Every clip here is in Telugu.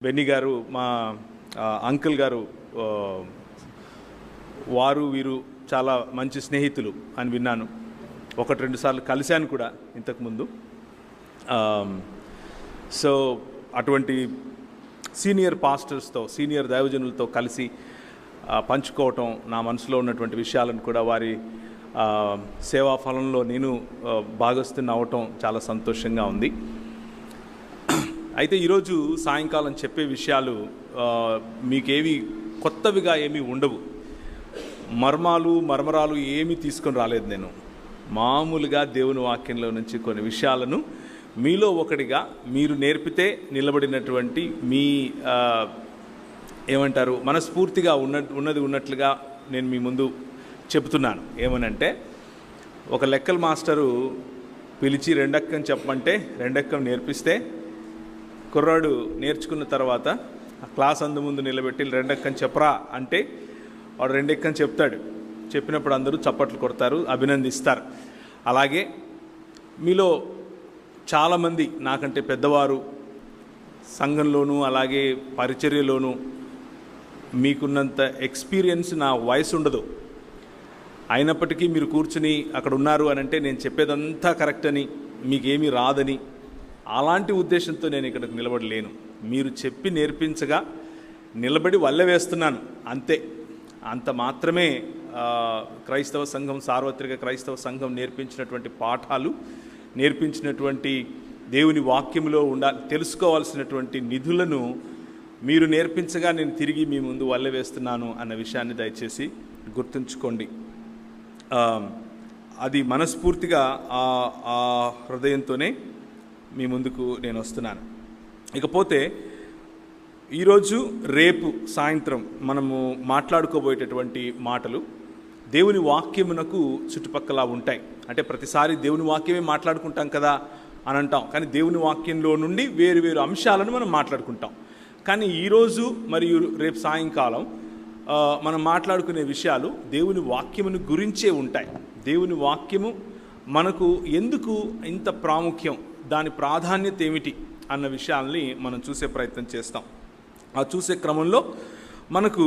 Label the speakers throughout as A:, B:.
A: బెన్నీ గారు మా అంకుల్ గారు వారు వీరు చాలా మంచి స్నేహితులు అని విన్నాను. ఒకటి రెండు సార్లు కలిశాను కూడా ఇంతకుముందు. సో అటువంటి సీనియర్ పాస్టర్స్తో, సీనియర్ దైవజనులతో కలిసి పంచుకోవటం, నా మనసులో ఉన్నటువంటి విషయాలను కూడా వారి సేవా ఫలంలో నేను భాగస్తుని అవటం చాలా సంతోషంగా ఉంది. అయితే ఈరోజు సాయంకాలం చెప్పే విషయాలు మీకేవి కొత్తవిగా ఏమీ ఉండవు. మర్మరాలు ఏమీ తీసుకొని రాలేదు. నేను మామూలుగా దేవుని వాక్యంలో నుంచి కొన్ని విషయాలను మీలో ఒకటిగా మీరు నేర్పితే నిలబడినటువంటి మీ ఏమంటారు మనస్ఫూర్తిగా ఉన్నది ఉన్నట్లుగా నేను మీ ముందు చెబుతున్నాను. ఏమనంటే, ఒక లెక్కల మాస్టరు పిలిచి రెండెక్కం చెప్పమంటే రెండెక్కం నేర్పిస్తే, కుర్రాడు నేర్చుకున్న తర్వాత క్లాస్ ముందు నిలబెట్టి రెండెక్కని చెప్పరా అంటే వాడు రెండెక్కని చెప్తాడు. చెప్పినప్పుడు అందరూ చప్పట్లు కొడతారు, అభినందిస్తారు. అలాగే మీలో చాలామంది నాకంటే పెద్దవారు సంఘంలోనూ అలాగే పరిచర్యలోనూ మీకున్నంత ఎక్స్పీరియన్స్ నా వయసు ఉండదు. అయినప్పటికీ మీరు కూర్చుని అక్కడ ఉన్నారు అని అంటే నేను చెప్పేదంతా కరెక్ట్ అని, మీకేమీ రాదని, అలాంటి ఉద్దేశంతో నేను ఇక్కడికి నిలబడలేను. మీరు చెప్పి నేర్పించగా నిలబడి వల్లె వేస్తున్నాను అంతే. అంత మాత్రమే క్రైస్తవ సంఘం, సార్వత్రిక క్రైస్తవ సంఘం నేర్పించినటువంటి పాఠాలు, నేర్పించినటువంటి దేవుని వాక్యంలో తెలుసుకోవాల్సినటువంటి నిధులను మీరు నేర్పించగా నేను తిరిగి మీ ముందు వల్లె వేస్తున్నాను అన్న విషయాన్ని దయచేసి గుర్తుంచుకోండి. అది మనస్ఫూర్తిగా ఆ హృదయంతోనే మీ ముందుకు నేను వస్తున్నాను. ఇకపోతే ఈరోజు రేపు సాయంత్రం మనము మాట్లాడుకోబోయేటటువంటి మాటలు దేవుని వాక్యమునకు చుట్టుపక్కల ఉంటాయి. అంటే ప్రతిసారి దేవుని వాక్యమే మాట్లాడుకుంటాం కదా అని అంటాం, కానీ దేవుని వాక్యంలో నుండి వేరు వేరు అంశాలను మనం మాట్లాడుకుంటాం. కానీ ఈరోజు మరియు రేపు సాయంకాలం మనం మాట్లాడుకునే విషయాలు దేవుని వాక్యమును గురించే ఉంటాయి. దేవుని వాక్యము మనకు ఎందుకు ఇంత ప్రాముఖ్యం, దాని ప్రాధాన్యత ఏమిటి అన్న విషయాల్ని మనం చూసే ప్రయత్నం చేస్తాం. ఆ చూసే క్రమంలో మనకు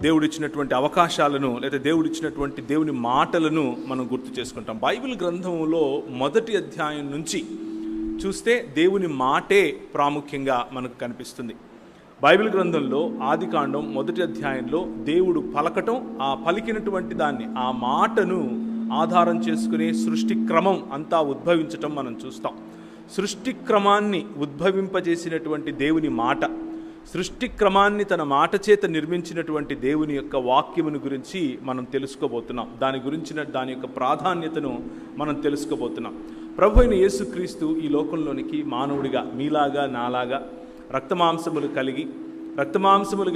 A: దేవుడిచ్చినటువంటి అవకాశాలను, లేదా దేవుడిచ్చినటువంటి దేవుని మాటలను మనం గుర్తు చేసుకుంటాం. బైబిల్ గ్రంథంలో మొదటి అధ్యాయం నుంచి చూస్తే దేవుని మాటే ప్రాముఖ్యంగా మనకు కనిపిస్తుంది. బైబిల్ గ్రంథంలో ఆదికాండం మొదటి అధ్యాయంలో దేవుడు పలకటం, ఆ పలికినటువంటి దాన్ని, ఆ మాటను ఆధారం చేసుకునే సృష్టి క్రమం అంతా ఉద్భవించటం మనం చూస్తాం. సృష్టి క్రమాన్ని ఉద్భవింపజేసినటువంటి దేవుని మాట, సృష్టి క్రమాన్ని తన మాట చేత నిర్మించినటువంటి దేవుని యొక్క వాక్యమును గురించి మనం తెలుసుకోబోతున్నాం. దాని యొక్క ప్రాధాన్యతను మనం తెలుసుకోబోతున్నాం. ప్రభు అయిన యేసుక్రీస్తు ఈ లోకంలోనికి మానవుడిగా, మీలాగా నాలాగా రక్తమాంసములు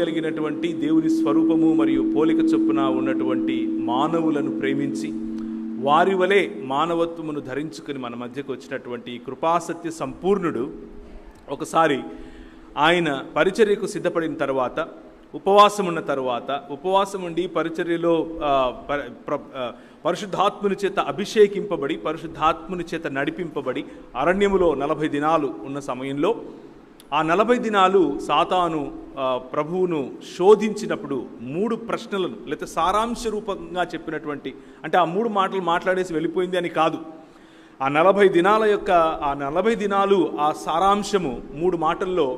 A: కలిగినటువంటి దేవుని స్వరూపము మరియు పోలిక చొప్పున ఉన్నటువంటి మానవులను ప్రేమించి వారి వలె మానవత్వమును ధరించుకుని మన మధ్యకు వచ్చినటువంటి కృపాసత్య సంపూర్ణుడు ఒకసారి ఆయన పరిచర్యకు సిద్ధపడిన తర్వాత, ఉపవాసం ఉండి పరిచర్యలో పరిశుద్ధాత్ముని చేత అభిషేకింపబడి, పరిశుద్ధాత్ముని చేత నడిపింపబడి అరణ్యములో 40 దినాలు ఉన్న సమయంలో, ఆ 40 దినాలు సాతాను ప్రభువును శోధించినప్పుడు 3 ప్రశ్నలను, లేకపోతే సారాంశ రూపంగా చెప్పినటువంటి, అంటే ఆ 3 మాటలు మాట్లాడేసి వెళ్ళిపోయింది అని కాదు. ఆ 40 దినాలు ఆ సారాంశము 3 మాటల్లో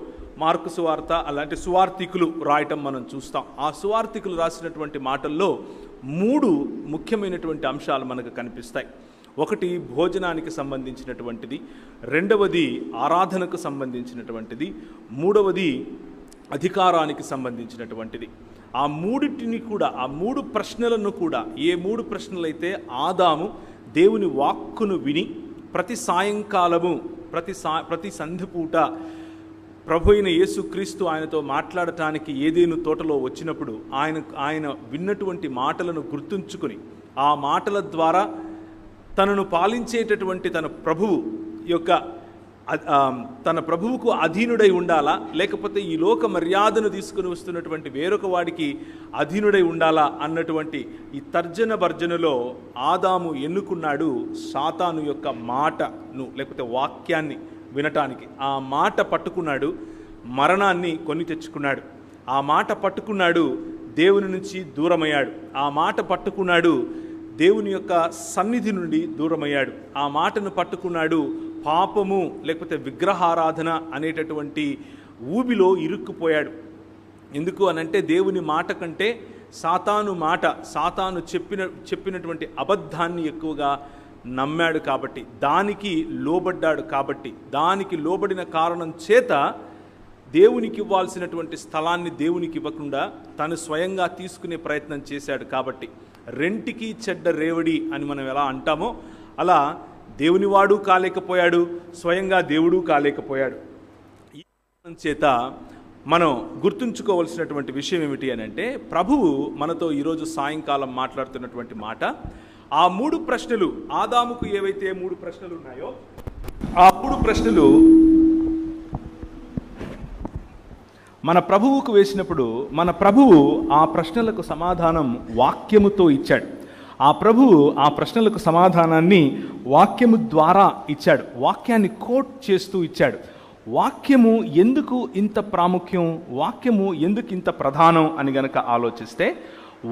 A: మార్కు సువార్త అలాంటి సువార్థికులు రాయటం మనం చూస్తాం. ఆ సువార్థికులు రాసినటువంటి మాటల్లో 3 ముఖ్యమైనటువంటి అంశాలు మనకు కనిపిస్తాయి. ఒకటి భోజనానికి సంబంధించినటువంటిది, రెండవది ఆరాధనకు సంబంధించినటువంటిది, మూడవది అధికారానికి సంబంధించినటువంటిది. ఆ 3 ప్రశ్నలను కూడా, ఏ 3 ప్రశ్నలైతే ఆదాము దేవుని వాక్కును విని ప్రతి సాయంకాలము ప్రతి సంధిపూట ప్రభు అయిన యేసుక్రీస్తు ఆయనతో మాట్లాడటానికి ఏదేను తోటలో వచ్చినప్పుడు ఆయన విన్నటువంటి మాటలను గుర్తుంచుకొని, ఆ మాటల ద్వారా తనను పాలించేటటువంటి తన ప్రభువుకు అధీనుడై ఉండాలా, లేకపోతే ఈ లోక మర్యాదను తీసుకుని వస్తున్నటువంటి వేరొక వాడికి అధీనుడై ఉండాలా అన్నటువంటి ఈ తర్జన భర్జనలో ఆదాము ఎన్నుకున్నాడు సాతాను యొక్క మాటను, లేకపోతే వాక్యాన్ని వినటానికి. ఆ మాట పట్టుకున్నాడు, మరణాన్ని కొని తెచ్చుకున్నాడు. ఆ మాట పట్టుకున్నాడు, దేవుని నుంచి దూరమయ్యాడు. ఆ మాట పట్టుకున్నాడు, దేవుని యొక్క సన్నిధి నుండి దూరమయ్యాడు. ఆ మాటను పట్టుకున్నాడు, పాపము లేకపోతే విగ్రహారాధన అనేటటువంటి ఊబిలో ఇరుక్కుపోయాడు. ఎందుకు అనంటే దేవుని మాట కంటే సాతాను చెప్పినటువంటి అబద్ధాన్ని ఎక్కువగా నమ్మాడు కాబట్టి, దానికి లోబడ్డాడు కాబట్టి, దానికి లోబడిన కారణం చేత దేవునికి ఇవ్వాల్సినటువంటి స్థలాన్ని దేవునికి ఇవ్వకుండా తను స్వయంగా తీసుకునే ప్రయత్నం చేశాడు. కాబట్టి రెంటికి చెడ్డ రేవడి అని మనం ఎలా అంటామో అలా దేవునివాడు కాలేకపోయాడు, స్వయంగా దేవుడు కాలేకపోయాడు. ఈ కారణం చేత మనం గుర్తుంచుకోవాల్సినటువంటి విషయం ఏమిటి అని అంటే, ప్రభువు మనతో ఈరోజు సాయంకాలం మాట్లాడుతున్నటువంటి మాట, ఆ 3 ప్రశ్నలు, ఆదాముకు ఏవైతే 3 ప్రశ్నలు ఉన్నాయో ఆ 3 ప్రశ్నలు మన ప్రభువుకు వేసినప్పుడు మన ప్రభువు ఆ ప్రశ్నలకు సమాధానం వాక్యముతో ఇచ్చాడు. ఆ ప్రభువు ఆ ప్రశ్నలకు సమాధానాన్ని వాక్యము ద్వారా ఇచ్చాడు. వాక్యాన్ని కోట్ చేస్తూ ఇచ్చాడు. వాక్యము ఎందుకు ఇంత ప్రాముఖ్యం, వాక్యము ఎందుకు ఇంత ప్రధానం అని గనక ఆలోచిస్తే,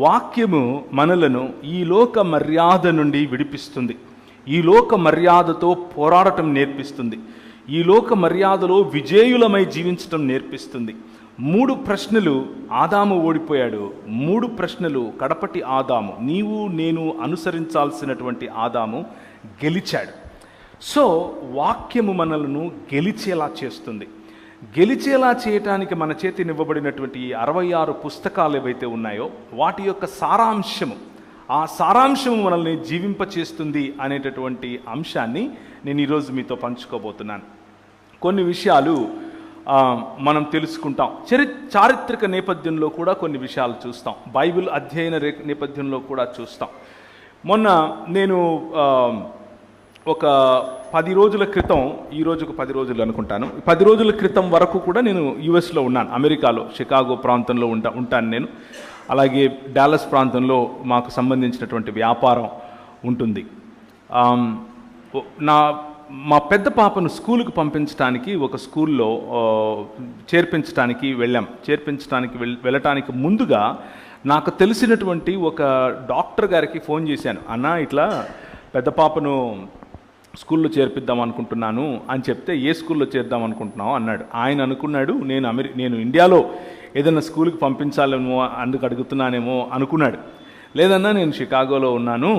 A: వాక్యము మనలను ఈ లోక మర్యాద నుండి విడిపిస్తుంది. ఈ లోక మర్యాదతో పోరాడటం నేర్పిస్తుంది. ఈ లోక మర్యాదలో విజేయులమై జీవించటం నేర్పిస్తుంది. 3 ప్రశ్నలు ఆదాము ఓడిపోయాడు. 3 ప్రశ్నలు కడపటి ఆదాము, నీవు నేను అనుసరించాల్సినటువంటి ఆదాము గెలిచాడు. సో వాక్యము మనలను గెలిచేలా చేస్తుంది. గెలిచేలా చేయటానికి మన చేతినివ్వబడినటువంటి 66 పుస్తకాలు ఏవైతే ఉన్నాయో వాటి యొక్క సారాంశము, ఆ సారాంశము మనల్ని జీవింపచేస్తుంది అనేటటువంటి అంశాన్ని నేను ఈరోజు మీతో పంచుకోబోతున్నాను. కొన్ని విషయాలు మనం తెలుసుకుంటాం. చారిత్రక నేపథ్యంలో కూడా కొన్ని విషయాలు చూస్తాం. బైబిల్ అధ్యయన నేపథ్యంలో కూడా చూస్తాం. మొన్న నేను ఒక 10 రోజుల క్రితం, ఈ రోజుకు 10 రోజులు అనుకుంటాను, 10 రోజుల క్రితం వరకు కూడా నేను యుఎస్లో ఉన్నాను, అమెరికాలో షికాగో ప్రాంతంలో ఉంటాను నేను. అలాగే డాలస్ ప్రాంతంలో మాకు సంబంధించినటువంటి వ్యాపారం ఉంటుంది. మా పెద్ద పాపను స్కూలుకు పంపించడానికి ఒక స్కూల్లో చేర్పించడానికి వెళ్ళటానికి ముందుగా నాకు తెలిసినటువంటి ఒక డాక్టర్ గారికి ఫోన్ చేశాను. అన్న, ఇట్లా పెద్ద పాపను స్కూల్లో చేర్పిద్దాం అనుకుంటున్నాను అని చెప్తే, ఏ స్కూల్లో చేద్దాం అనుకుంటున్నావు అన్నాడు. ఆయన అనుకున్నాడు నేను ఇండియాలో ఏదైనా స్కూల్కి పంపించాలేమో అందుకు అడుగుతున్నానేమో అనుకున్నాడు. లేదన్నా, నేను షికాగోలో ఉన్నాను.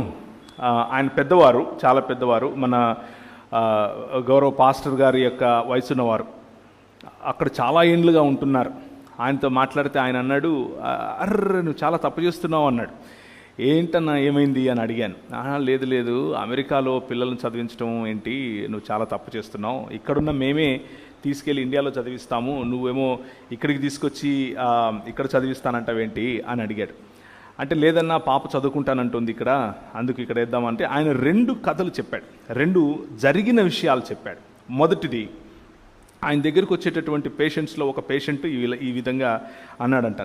A: ఆయన పెద్దవారు, చాలా పెద్దవారు, మన గౌరవ పాస్టర్ గారి యొక్క వయసున్నవారు, అక్కడ చాలా ఏండ్లుగా ఉంటున్నారు. ఆయనతో మాట్లాడితే ఆయన అన్నాడు, అర్ర నువ్వు చాలా తప్పు చేస్తున్నావు అన్నాడు. ఏంటన్నా, ఏమైంది అని అడిగాను. లేదు, అమెరికాలో పిల్లల్ని చదివించడం ఏంటి, నువ్వు చాలా తప్పు చేస్తున్నావు. ఇక్కడున్న మేమే తీసుకెళ్ళి ఇండియాలో చదివిస్తాము, నువ్వేమో ఇక్కడికి తీసుకొచ్చి ఇక్కడ చదివిస్తానంటావేంటి అని అడిగాడు. అంటే లేదన్నా, పాప చదువుకుంటానంటుంది ఇక్కడ, అందుకు ఇక్కడ వేద్దామంటే ఆయన 2 కథలు చెప్పాడు, 2 జరిగిన విషయాలు చెప్పాడు. మొదటిది, ఆయన దగ్గరికి వచ్చేటటువంటి పేషెంట్స్లో ఒక పేషెంట్ ఈ విధంగా అన్నాడంట,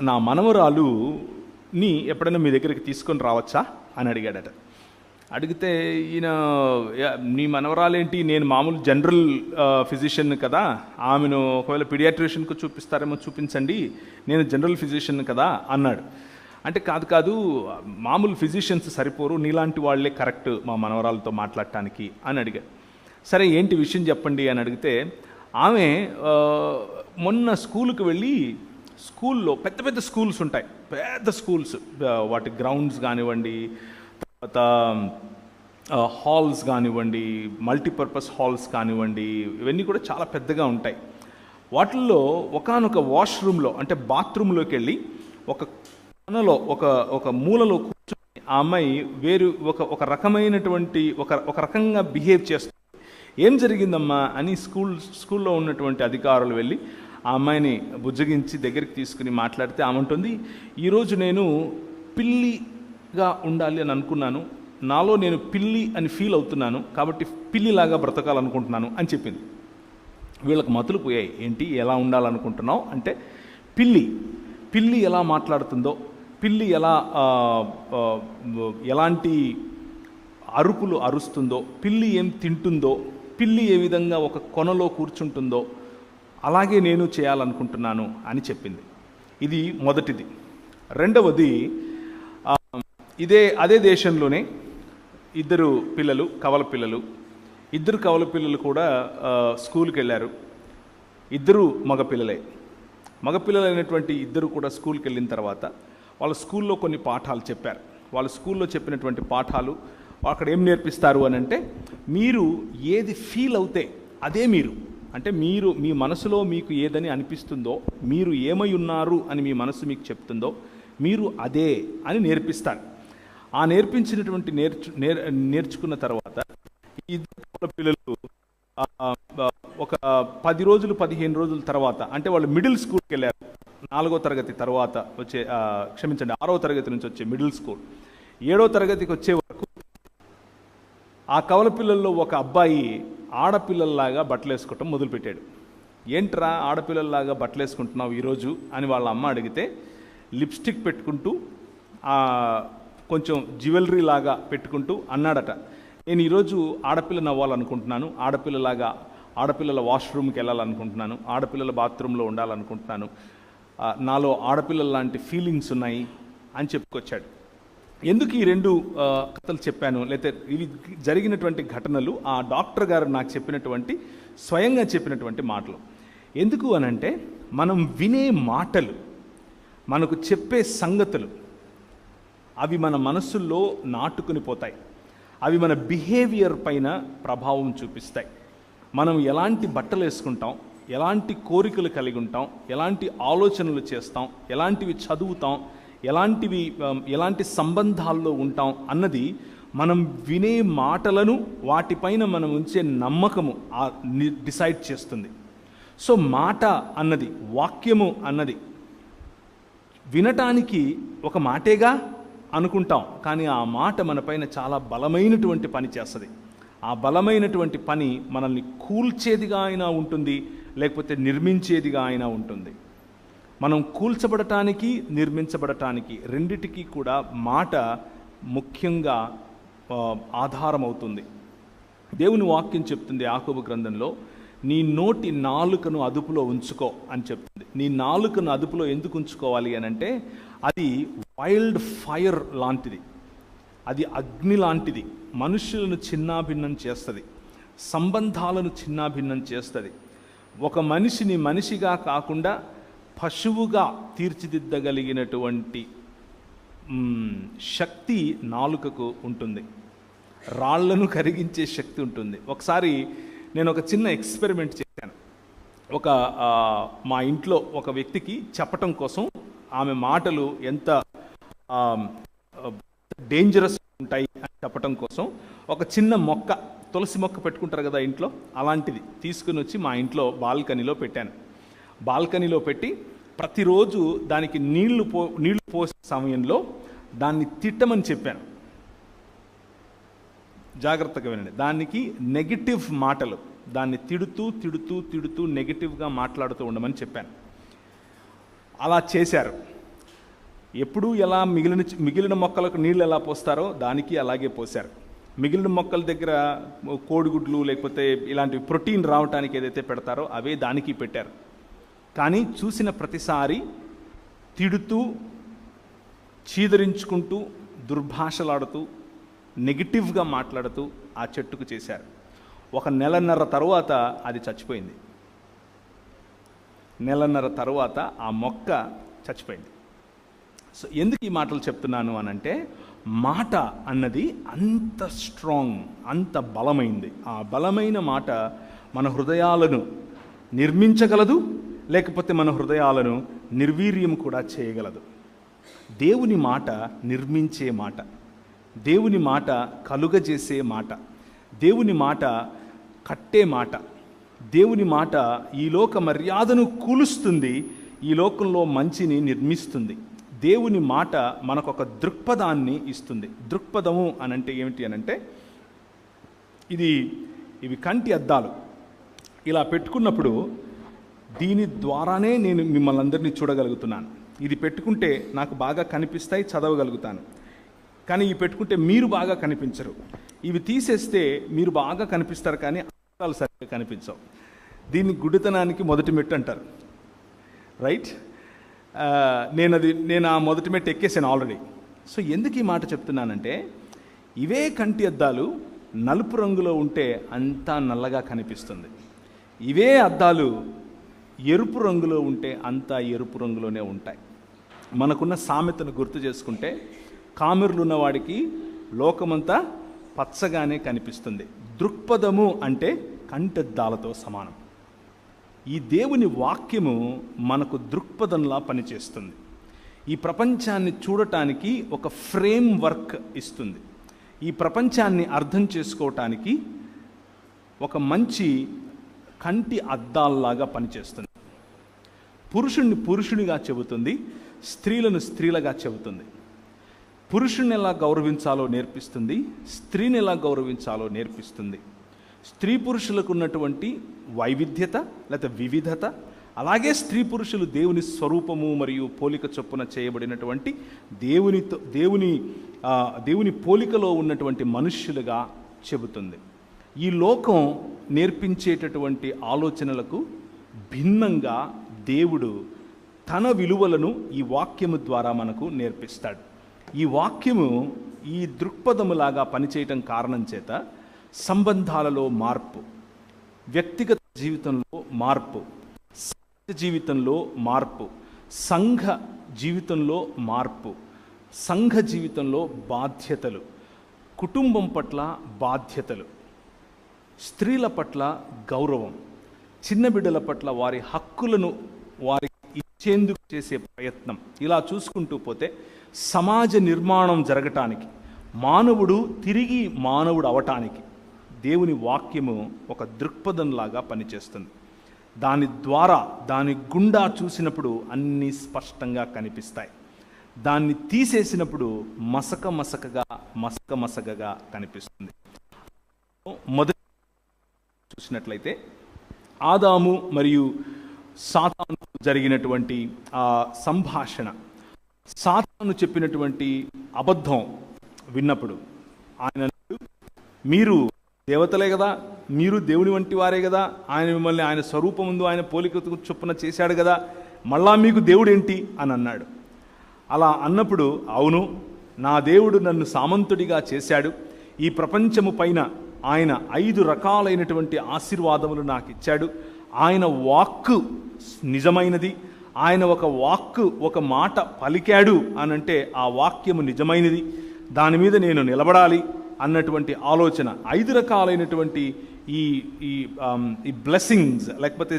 A: నా మనవరాలుని ఎప్పుడైనా మీ దగ్గరికి తీసుకొని రావచ్చా అని అడిగాడట. అడిగితే ఈయన, నీ మనవరాలేంటి, నేను మామూలు జనరల్ ఫిజిషియన్ కదా, ఆమెను ఒకవేళ పీడియాట్రిషియన్కు చూపిస్తారేమో చూపించండి, నేను జనరల్ ఫిజిషియన్ కదా అన్నాడు. అంటే కాదు, మామూలు ఫిజిషియన్స్ సరిపోరు, నీలాంటి వాళ్ళే కరెక్ట్ మా మనవరాలతో మాట్లాడటానికి అని అడిగాడు. సరే, ఏంటి విషయం చెప్పండి అని అడిగితే, ఆమె మొన్న స్కూల్కి వెళ్ళి, స్కూల్లో పెద్ద స్కూల్స్ ఉంటాయి, పెద్ద స్కూల్స్, వాటి గ్రౌండ్స్ కానివ్వండి, తర్వాత హాల్స్ కానివ్వండి, మల్టీపర్పస్ హాల్స్ కానివ్వండి, ఇవన్నీ కూడా చాలా పెద్దగా ఉంటాయి. వాటిల్లో ఒకానొక వాష్రూమ్లో, అంటే బాత్రూంలోకి వెళ్ళి ఒక కొనలో ఒక మూలలో కూర్చొని ఆ అమ్మాయి ఒక రకమైనటువంటి ఒక రకంగా బిహేవ్ చేస్తుంది. ఏం జరిగిందమ్మా అని స్కూల్లో ఉన్నటువంటి అధికారులు వెళ్ళి ఆ అమ్మాయిని బుజ్జగించి దగ్గరికి తీసుకుని మాట్లాడితే, ఆమె ఉంటుంది, ఈరోజు నేను పిల్లిగా ఉండాలి అని అనుకున్నాను, నాలో నేను పిల్లి అని ఫీల్ అవుతున్నాను, కాబట్టి పిల్లిలాగా బ్రతకాలనుకుంటున్నాను అని చెప్పింది. వీళ్ళకి మతులు పోయాయి. ఏంటి, ఎలా ఉండాలనుకుంటున్నావు అంటే, పిల్లి ఎలా మాట్లాడుతుందో, పిల్లి ఎలాంటి అరుపులు అరుస్తుందో, పిల్లి ఏం తింటుందో, పిల్లి ఏ విధంగా ఒక కొనలో కూర్చుంటుందో అలాగే నేను చేయాలనుకుంటున్నాను అని చెప్పింది. ఇది మొదటిది. రెండవది, అదే దేశంలోనే ఇద్దరు కవల పిల్లలు కూడా స్కూల్కి వెళ్ళారు. ఇద్దరు మగపిల్లలైనటువంటి ఇద్దరు కూడా స్కూల్కి వెళ్ళిన తర్వాత వాళ్ళ స్కూల్లో కొన్ని పాఠాలు చెప్పారు. వాళ్ళ స్కూల్లో చెప్పినటువంటి పాఠాలు అక్కడ ఏం నేర్పిస్తారు అని అంటే, మీరు ఏది ఫీల్ అవుతే అదే మీరు, అంటే మీరు మీ మనసులో మీకు ఏదని అనిపిస్తుందో, మీరు ఏమై ఉన్నారు అని మీ మనసు మీకు చెప్తుందో మీరు అదే అని నేర్పిస్తారు. ఆ నేర్పించినటువంటి నేర్చుకున్న తర్వాత ఇద్దరు పిల్లలు ఒక 10 రోజులు 15 రోజుల తర్వాత, అంటే వాళ్ళు మిడిల్ స్కూల్కి వెళ్ళారు. 4వ తరగతి తర్వాత వచ్చే 6వ తరగతి నుంచి వచ్చే మిడిల్ స్కూల్, 7వ తరగతికి వచ్చే వరకు ఆ కవల పిల్లల్లో ఒక అబ్బాయి ఆడపిల్లల్లాగా బట్టలు వేసుకోవటం మొదలుపెట్టాడు. ఏంట్రా ఆడపిల్లల్లాగా బట్టలు వేసుకుంటున్నావు ఈరోజు అని వాళ్ళ అమ్మ అడిగితే, లిప్స్టిక్ పెట్టుకుంటూ కొంచెం జ్యువెలరీ లాగా పెట్టుకుంటూ అన్నాడట, నేను ఈరోజు ఆడపిల్లని అవ్వాలనుకుంటున్నాను, ఆడపిల్లల వాష్రూమ్కి వెళ్ళాలనుకుంటున్నాను, ఆడపిల్లల బాత్రూంలో ఉండాలనుకుంటున్నాను, నాలో ఆడపిల్లల లాంటి ఫీలింగ్స్ ఉన్నాయి అని చెప్పుకొచ్చాడు. ఎందుకు ఈ 2 కథలు చెప్పాను, లేకపోతే ఇవి జరిగినటువంటి ఘటనలు ఆ డాక్టర్ గారు నాకు స్వయంగా చెప్పినటువంటి మాటలు ఎందుకు అనంటే, మనం వినే మాటలు, మనకు చెప్పే సంగతులు అవి మన మనస్సుల్లో నాటుకుని పోతాయి. అవి మన బిహేవియర్ పైన ప్రభావం చూపిస్తాయి. మనం ఎలాంటి బట్టలు వేసుకుంటాం, ఎలాంటి కోరికలు కలిగి ఉంటాం, ఎలాంటి ఆలోచనలు చేస్తాం, ఎలాంటివి చదువుతాం, ఎలాంటి సంబంధాల్లో ఉంటాం అన్నది మనం వినే మాటలను, వాటిపైన మనం ఉంచే నమ్మకము డిసైడ్ చేస్తుంది. సో మాట అన్నది, వాక్యము అన్నది వినటానికి ఒక మాటేగా అనుకుంటాం, కానీ ఆ మాట మనపైన చాలా బలమైనటువంటి పని చేస్తుంది. ఆ బలమైనటువంటి పని మనల్ని కూల్చేదిగా అయినా ఉంటుంది, లేకపోతే నిర్మించేదిగా అయినా ఉంటుంది. మనం కూల్చబడటానికి, నిర్మించబడటానికి రెండిటికీ కూడా మాట ముఖ్యంగా ఆధారం అవుతుంది. దేవుని వాక్యం చెప్తుంది యాకోబు గ్రంథంలో, నీ నోటి నాలుకను అదుపులో ఉంచుకో అని చెప్తుంది. నీ నాలుకను అదుపులో ఎందుకు ఉంచుకోవాలి అని అంటే, అది వైల్డ్ ఫైర్ లాంటిది, అది అగ్ని లాంటిది. మనుషులను చిన్నాభిన్నం చేస్తుంది, సంబంధాలను చిన్నాభిన్నం చేస్తుంది. ఒక మనిషిని మనిషిగా కాకుండా పశువుగా తీర్చిదిద్దగలిగినటువంటి శక్తి నాలుకకు ఉంటుంది. రాళ్లను కరిగించే శక్తి ఉంటుంది. ఒకసారి నేను ఒక చిన్న ఎక్స్పెరిమెంట్ చేశాను. మా ఇంట్లో ఒక వ్యక్తికి చెప్పటం కోసం, ఆమె మాటలు ఎంత డేంజరస్ ఉంటాయి అని చెప్పటం కోసం, ఒక చిన్న మొక్క, తులసి మొక్క పెట్టుకుంటారు కదా ఇంట్లో, అలాంటిది తీసుకుని వచ్చి మా ఇంట్లో బాల్కనీలో పెట్టాను. బాల్కనీలో పెట్టి ప్రతిరోజు దానికి నీళ్లు పోసే సమయంలో దాన్ని తిట్టమని చెప్పాను. జాగ్రత్తగా వినండి. దానికి నెగిటివ్ మాటలు, దాన్ని తిడుతూ నెగిటివ్గా మాట్లాడుతూ ఉండమని చెప్పాను. అలా చేశారు. ఎప్పుడు ఎలా మిగిలిన మొక్కలకు నీళ్ళు ఎలా పోస్తారో దానికి అలాగే పోశారు. మిగిలిన మొక్కల దగ్గర కోడిగుడ్లు లేకపోతే ఇలాంటి ప్రోటీన్ రావటానికి ఏదైతే పెడతారో అవే దానికి పెట్టారు. కానీ చూసిన ప్రతిసారి తిడుతూ, చీదరించుకుంటూ, దుర్భాషలాడుతూ, నెగిటివ్గా మాట్లాడుతూ ఆ చెట్టుకు చేశారు. 1 నెలన్నర తరువాత అది చచ్చిపోయింది. నెలన్నర తరువాత ఆ మొక్క చచ్చిపోయింది. సో ఎందుకు ఈ మాటలు చెప్తున్నాను అనంటే, మాట అన్నది అంత స్ట్రాంగ్, అంత బలమైంది. ఆ బలమైన మాట మన హృదయాలను నిర్మించగలదు, లేకపోతే మన హృదయాలను నిర్వీర్యం కూడా చేయగలదు. దేవుని మాట నిర్మించే మాట, దేవుని మాట కలుగజేసే మాట, దేవుని మాట కట్టే మాట, దేవుని మాట ఈ లోక మర్యాదను కూలుస్తుంది, ఈ లోకంలో మంచిని నిర్మిస్తుంది. దేవుని మాట మనకొక దృక్పథాన్ని ఇస్తుంది. దృక్పథము అనంటే ఏమిటి అనంటే, ఇవి కంటి అద్దాలు. ఇలా పెట్టుకున్నప్పుడు దీని ద్వారానే నేను మిమ్మల్ని అందరినీ చూడగలుగుతున్నాను. ఇది పెట్టుకుంటే నాకు బాగా కనిపిస్తాయి, చదవగలుగుతాను. కానీ ఈ పెట్టుకుంటే మీరు బాగా కనిపించరు. ఇవి తీసేస్తే మీరు బాగా కనిపిస్తారు, కానీ అద్దాలు సరిగ్గా కనిపించవు. దీన్ని గుడ్డితనానికి మొదటి మెట్టు అంటారు, రైట్? నేను ఆ మొదటి మెట్టు ఎక్కేసాను ఆల్రెడీ. సో ఎందుకు ఈ మాట చెప్తున్నానంటే, ఇవే కంటి అద్దాలు నలుపు రంగులో ఉంటే అంతా నల్లగా కనిపిస్తుంది. ఇవే అద్దాలు ఎరుపు రంగులో ఉంటే అంతా ఎరుపు రంగులోనే ఉంటాయి. మనకున్న సామెతను గుర్తు చేసుకుంటే, కామెర్లున్న వాడికి లోకమంతా పచ్చగానే కనిపిస్తుంది. దృక్పథము అంటే కంటద్దాలతో సమానం. ఈ దేవుని వాక్యము మనకు దృక్పథంలా పనిచేస్తుంది. ఈ ప్రపంచాన్ని చూడటానికి ఒక ఫ్రేమ్ వర్క్ ఇస్తుంది. ఈ ప్రపంచాన్ని అర్థం చేసుకోవటానికి ఒక మంచి కంటి అద్దాల్లాగా పనిచేస్తుంది. పురుషుణ్ణి పురుషునిగా చెబుతుంది, స్త్రీలను స్త్రీలుగా చెబుతుంది. పురుషుణ్ణి ఎలా గౌరవించాలో నేర్పిస్తుంది, స్త్రీని ఎలా గౌరవించాలో నేర్పిస్తుంది. స్త్రీ పురుషులకు ఉన్నటువంటి వైవిధ్యత లేదా వివిధత, అలాగే స్త్రీ పురుషులు దేవుని స్వరూపము మరియు పోలిక చొప్పున చేయబడినటువంటి దేవుని పోలికలో ఉన్నటువంటి మనుష్యులుగా చెబుతుంది. ఈ లోకం నేర్పించేటటువంటి ఆలోచనలకు భిన్నంగా దేవుడు తన విలువలను ఈ వాక్యము ద్వారా మనకు నేర్పిస్తాడు. ఈ వాక్యము ఈ దృక్పథములాగా పనిచేయటం కారణం చేత సంబంధాలలో మార్పు, వ్యక్తిగత జీవితంలో మార్పు, జీవితంలో మార్పు, సంఘ జీవితంలో మార్పు, సంఘ జీవితంలో బాధ్యతలు, కుటుంబం పట్ల బాధ్యతలు, స్త్రీల పట్ల గౌరవం, చిన్న బిడ్డల పట్ల వారి హక్కులను వారికి ఇచ్చేందుకు చేసే ప్రయత్నం, ఇలా చూసుకుంటూ పోతే సమాజ నిర్మాణం జరగటానికి, మానవుడు తిరిగి మానవుడు అవటానికి దేవుని వాక్యము ఒక దృక్పథంలాగా పనిచేస్తుంది. దాని ద్వారా, దాని గుండా చూసినప్పుడు అన్నీ స్పష్టంగా కనిపిస్తాయి. దాన్ని తీసేసినప్పుడు మసకగా కనిపిస్తుంది. మొదటి చూసినట్లయితే ఆదాము మరియు సాతాను జరిగినటువంటి ఆ సంభాషణ, సాతాను చెప్పినటువంటి అబద్ధం విన్నప్పుడు ఆయన, మీరు దేవతలే కదా, మీరు దేవుని వంటి వారే కదా, ఆయన మిమ్మల్ని ఆయన స్వరూపం ముందు ఆయన పోలిక చొప్పున చేశాడు కదా, మళ్ళా మీకు దేవుడు ఏంటి అని అన్నాడు. అలా అన్నప్పుడు, అవును, నా దేవుడు నన్ను సామంతుడిగా చేశాడు, ఈ ప్రపంచము పైన ఆయన 5 రకాలైనటువంటి ఆశీర్వాదములు నాకు ఇచ్చాడు, ఆయన వాక్కు నిజమైనది, ఆయన ఒక మాట పలికాడు అనంటే ఆ వాక్యము నిజమైనది, దాని మీద నేను నిలబడాలి అన్నటువంటి ఆలోచన. 5 రకాలైనటువంటి ఈ బ్లెస్సింగ్స్, లేకపోతే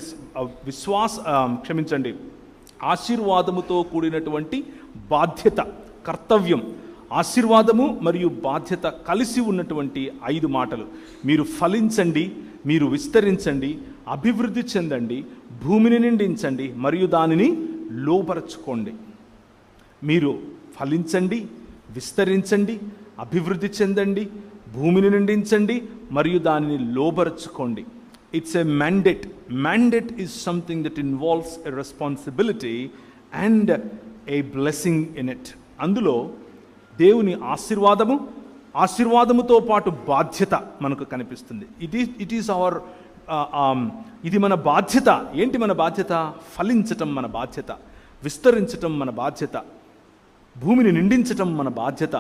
A: ఆశీర్వాదముతో కూడినటువంటి బాధ్యత, కర్తవ్యం, ఆశీర్వాదము మరియు బాధ్యత కలిసి ఉన్నటువంటి 5 మాటలు. మీరు ఫలించండి, మీరు విస్తరించండి, అభివృద్ధి చెందండి, భూమిని నిండించండి మరియు దానిని లోపరచుకోండి. మీరు ఫలించండి, విస్తరించండి, అభివృద్ధి చెందండి, భూమిని నిండించండి మరియు దానిని లోబరుచుకోండి. It's a mandate. Mandate is something that involves a responsibility and a blessing in it. అందులో దేవుని ఆశీర్వాదముతో పాటు బాధ్యత మనకు కనిపిస్తుంది. ఇది మన బాధ్యత. ఏంటి మన బాధ్యత? ఫలించటం మన బాధ్యత, విస్తరించటం మన బాధ్యత, భూమిని నిండించటం మన బాధ్యత,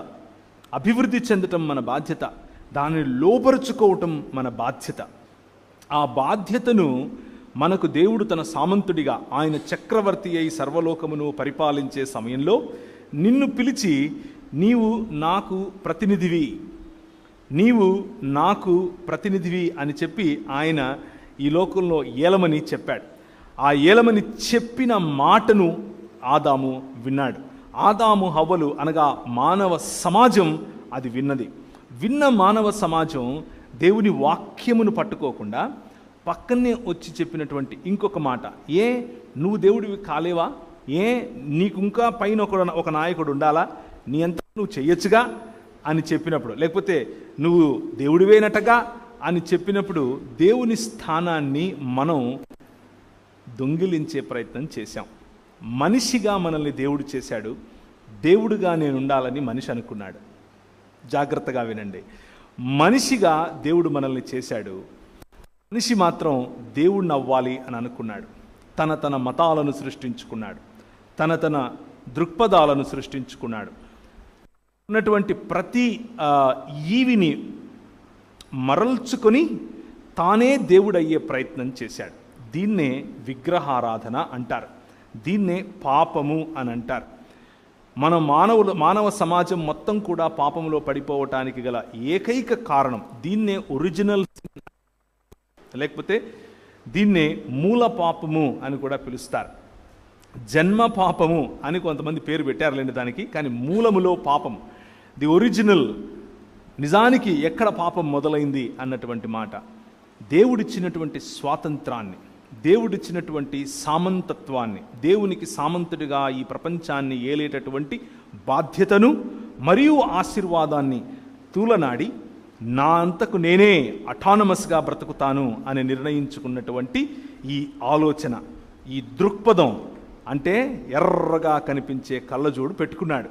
A: అభివృద్ధి చెందటం మన బాధ్యత, దానిని లోపరుచుకోవటం మన బాధ్యత. ఆ బాధ్యతను మనకు దేవుడు తన సామంతుడిగా, ఆయన చక్రవర్తి అయి సర్వలోకమును పరిపాలించే సమయంలో నిన్ను పిలిచి, నీవు నాకు ప్రతినిధివి అని చెప్పి ఆయన ఈ లోకంలో ఏలమని చెప్పాడు. ఆ ఏలమని చెప్పిన మాటను ఆదాము విన్నాడు. ఆదాము హవ్వలు అనగా మానవ సమాజం అది విన్నది. విన్న మానవ సమాజం దేవుని వాక్యమును పట్టుకోకుండా పక్కనే వచ్చి చెప్పినటువంటి ఇంకొక మాట, నువ్వు దేవుడివి కాలేవా? నీకు ఇంకా పైన ఒక నాయకుడు ఉండాలా? నీ అంతా నువ్వు చెయ్యొచ్చుగా అని చెప్పినప్పుడు, లేకపోతే నువ్వు దేవుడివేనటగా అని చెప్పినప్పుడు దేవుని స్థానాన్ని మనం దొంగిలించే ప్రయత్నం చేశాం. మనిషిగా మనల్ని దేవుడు చేశాడు, దేవుడుగా నేను ఉండాలని మనిషి అనుకున్నాడు. జాగ్రత్తగా వినండి. మనిషిగా దేవుడు మనల్ని చేశాడు. మనిషి మాత్రం దేవుడిని అవ్వాలి అని అనుకున్నాడు. తన మతాలను సృష్టించుకున్నాడు, తన దృక్పథాలను సృష్టించుకున్నాడు. ఉన్నటువంటి ప్రతి ఈవిని మరల్చుకొని తానే దేవుడయ్యే ప్రయత్నం చేశాడు. దీన్నే విగ్రహారాధన అంటారు, దీన్నే పాపము అని అంటారు. మన మానవ సమాజం మొత్తం కూడా పాపంలో పడిపోవటానికి గల ఏకైక కారణం దీన్నే ఒరిజినల్, లేకపోతే దీన్నే మూల పాపము అని కూడా పిలుస్తారు. జన్మ పాపము అని కొంతమంది పేరు పెట్టారులేండి దానికి, కానీ మూలములో పాపం, ది ఒరిజినల్, నిజానికి ఎక్కడ పాపం మొదలైంది అన్నటువంటి మాట. దేవుడిచ్చినటువంటి స్వాతంత్రాన్ని, దేవుడిచ్చినటువంటి సామంతత్వాన్ని, దేవునికి సామంతుడిగా ఈ ప్రపంచాన్ని ఏలేటటువంటి బాధ్యతను మరియు ఆశీర్వాదాన్ని తూలనాడి నా అంతకు నేనే అటానమస్గా బ్రతుకుతాను అని నిర్ణయించుకున్నటువంటి ఈ ఆలోచన, ఈ దృక్పథం, అంటే ఎర్రగా కనిపించే కళ్ళజోడు పెట్టుకున్నాడు.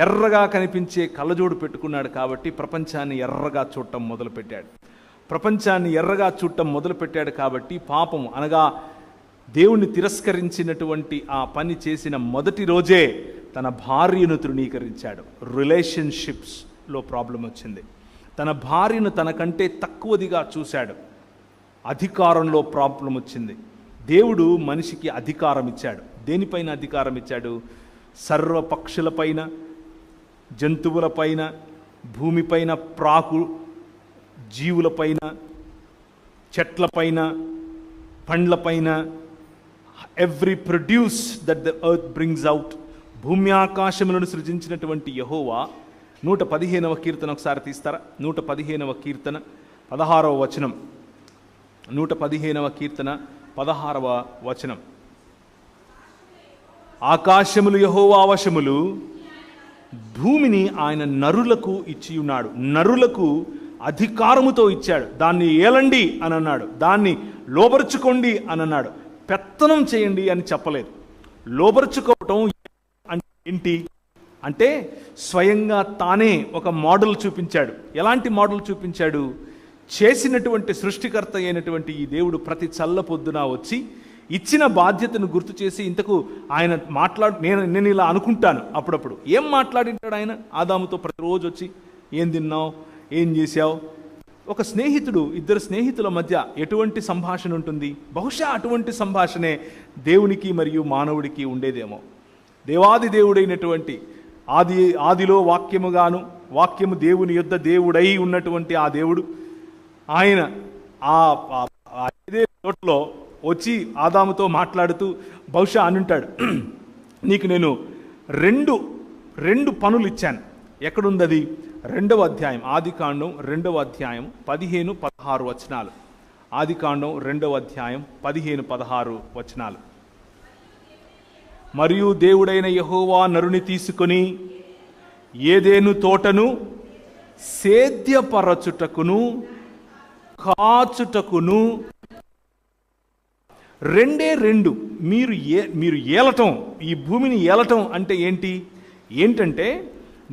A: ఎర్రగా కనిపించే కళ్ళజోడు పెట్టుకున్నాడు కాబట్టి ప్రపంచాన్ని ఎర్రగా చూడటం మొదలుపెట్టాడు. ప్రపంచాన్ని ఎర్రగా చూడటం మొదలుపెట్టాడు కాబట్టి పాపం అనగా దేవుణ్ణి తిరస్కరించినటువంటి ఆ పని చేసిన మొదటి రోజే తన భార్యను తృణీకరించాడు. రిలేషన్షిప్స్లో ప్రాబ్లం వచ్చింది. తన భార్యను తనకంటే తక్కువదిగా చూశాడు. అధికారంలో ప్రాబ్లం వచ్చింది. దేవుడు మనిషికి అధికారం ఇచ్చాడు. దేనిపైన అధికారం ఇచ్చాడు? సర్వ పక్షులపైన, జంతువులపైన, భూమిపైన ప్రాకు జీవులపైన, చెట్లపైన, పండ్లపైన, every produce that the earth brings out. భూమి ఆకాశములను సృజించినటువంటి యెహోవా 115వ కీర్తన ఒకసారి తీస్తారా? 115వ కీర్తన 16వ వచనం. 115వ కీర్తన 16వ వచనం. ఆకాశములు యెహోవా వశములు, భూమిని ఆయన నరులకు ఇచ్చి ఉన్నాడు. నరులకు అధికారముతో ఇచ్చాడు. దాన్ని ఏలండి అని అన్నాడు, దాన్ని లోబరుచుకోండి అని అన్నాడు. పెత్తనం చేయండి అని చెప్పలేదు. లోబరుచుకోవటం అంటే ఏంటి అంటే స్వయంగా తానే ఒక మోడల్ చూపించాడు. ఎలాంటి మోడల్ చూపించాడు? చేసినటువంటి సృష్టికర్త అయినటువంటి ఈ దేవుడు ప్రతి చల్ల పొద్దున వచ్చి ఇచ్చిన బాధ్యతను గుర్తు చేసి, ఇంతకు ఆయన నేను ఇలా అనుకుంటాను అప్పుడప్పుడు, ఏం మాట్లాడింటాడు ఆయన ఆదాముతో? ప్రతిరోజు వచ్చి ఏం తిన్నావు, ఏం చేశావు? ఒక స్నేహితుడు, ఇద్దరు స్నేహితుల మధ్య ఎటువంటి సంభాషణ ఉంటుంది? బహుశా అటువంటి సంభాషణే దేవునికి మరియు మానవుడికి ఉండేదేమో. దేవాది దేవుడైనటువంటి ఆదిలో వాక్యముగాను, వాక్యము దేవుని యొద్ద దేవుడై ఉన్నటువంటి ఆ దేవుడు, ఆయన ఇదే చోట్లో వచ్చి ఆదాముతో మాట్లాడుతూ బహుశా అనుంటాడు, నీకు నేను రెండు పనులు ఇచ్చాను. ఎక్కడుంది అది? 2వ అధ్యాయం, ఆదికాండం 2వ అధ్యాయం 15-16 వచనాలు. ఆదికాండం 2వ అధ్యాయం 15-16 వచనాలు. మరియు దేవుడైన యెహోవా నరుని తీసుకొని ఏదెను తోటను సేద్యపరచుటకును కాచుటకును, రెండు మీరు ఏలటం, ఈ భూమిని ఏలటం అంటే ఏంటంటే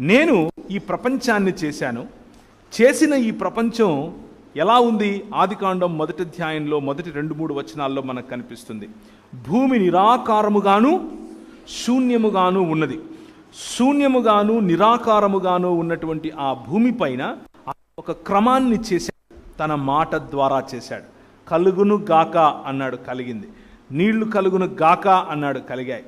A: నేను ఈ ప్రపంచాన్ని చేశాను. చేసిన ఈ ప్రపంచం ఎలా ఉంది? ఆదికాండం 1వ అధ్యాయంలో మొదటి 2-3 వచనాల్లో మనకు కనిపిస్తుంది. భూమి నిరాకారముగాను శూన్యముగాను ఉన్నది. శూన్యముగాను నిరాకారముగాను ఉన్నటువంటి ఆ భూమి పైన ఒక క్రమాన్ని చేశాడు, తన మాట ద్వారా చేశాడు. కలుగును గాక అన్నాడు, కలిగింది. నీళ్లు కలుగును గాక అన్నాడు, కలిగాయి.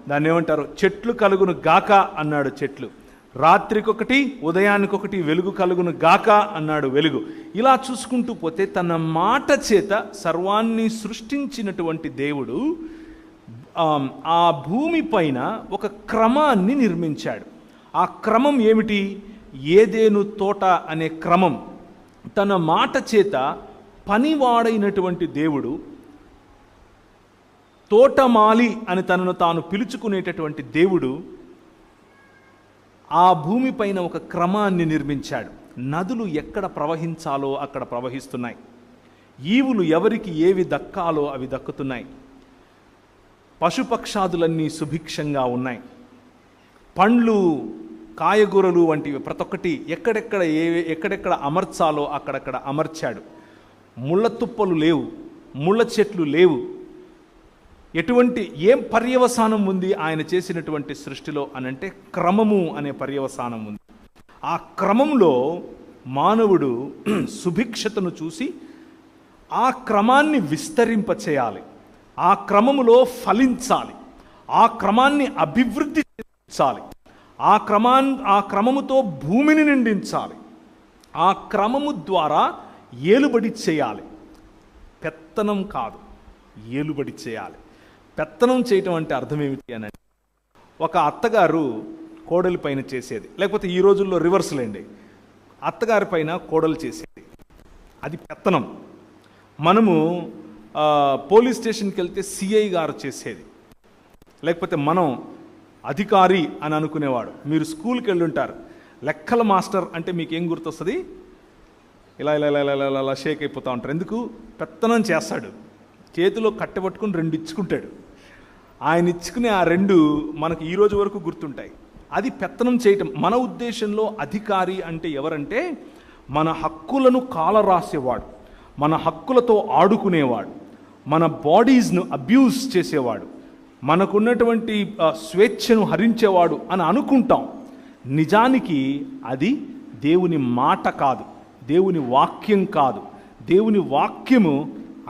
A: దాన్ని ఏమంటారు? చెట్లు కలుగును గాక అన్నాడు, చెట్లు. రాత్రికొకటి ఉదయానికొకటి వెలుగు కలుగును గాక అన్నాడు, వెలుగు. ఇలా చూసుకుంటూ పోతే తన మాట చేత సర్వాన్ని సృష్టించినటువంటి దేవుడు ఆ భూమి పైన ఒక క్రమాన్ని నిర్మించాడు. ఆ క్రమం ఏమిటి? ఏదేను తోట అనే క్రమం. తన మాట చేత పనివాడైనటువంటి దేవుడు, తోటమాలి అని తనను తాను పిలుచుకునేటటువంటి దేవుడు ఆ భూమి పైన ఒక క్రమాన్ని నిర్మించాడు. నదులు ఎక్కడ ప్రవహించాలో అక్కడ ప్రవహిస్తున్నాయి. ఈవులు ఎవరికి ఏవి దక్కాలో అవి దక్కుతున్నాయి. పశుపక్షాదులన్నీ సుభిక్షంగా ఉన్నాయి. పండ్లు కాయగూరలు వంటివి ప్రతి ఒక్కటి ఎక్కడెక్కడ అమర్చాలో అక్కడక్కడ అమర్చాడు. ముళ్ళ తుప్పలు లేవు, ముళ్ళ చెట్లు లేవు. ఏం పర్యవసానం ఉంది ఆయన చేసినటువంటి సృష్టిలో అనంటే క్రమము అనే పర్యవసానం ఉంది. ఆ క్రమంలో మానవుడు సుభిక్షతను చూసి ఆ క్రమాన్ని విస్తరింపచేయాలి, ఆ క్రమములో ఫలించాలి, ఆ క్రమాన్ని అభివృద్ధి చేయించాలి, ఆ క్రమముతో భూమిని నిండించాలి, ఆ క్రమము ద్వారా ఏలుబడి చేయాలి. పెత్తనం కాదు, ఏలుబడి చేయాలి. పెత్తనం చేయటం అంటే అర్థం ఏమిటి అని అంటే, ఒక అత్తగారు కోడలి పైన చేసేది, లేకపోతే ఈ రోజుల్లో రివర్స్లేండి, అత్తగారి పైన కోడలు చేసేది, అది పెత్తనం. మనము పోలీస్ స్టేషన్కి వెళ్తే సిఐ గారు చేసేది, లేకపోతే మనం అధికారి అని అనుకునేవాడు. మీరు స్కూల్కి వెళ్ళుంటారు, లెక్కల మాస్టర్ అంటే మీకు ఏం గుర్తొస్తుంది? ఇలా ఇలా ఇలా ఇలా ఇలా షేక్ అయిపోతూ ఉంటారు. ఎందుకు? పెత్తనం చేస్తాడు, చేతిలో కట్టెపట్టుకుని 2 ఇచ్చుకుంటాడు. ఆయన ఇచ్చుకునే ఆ 2 మనకు ఈ రోజు వరకు గుర్తుంటాయి. అది పెత్తనం చేయటం. మన ఉద్దేశంలో అధికారి అంటే ఎవరంటే మన హక్కులను కాలరాసేవాడు, మన హక్కులతో ఆడుకునేవాడు, మన బాడీస్ను అబ్యూస్ చేసేవాడు, మనకున్నటువంటి స్వేచ్ఛను హరించేవాడు అని అనుకుంటాం. నిజానికి అది దేవుని మాట కాదు, దేవుని వాక్యం కాదు. దేవుని వాక్యము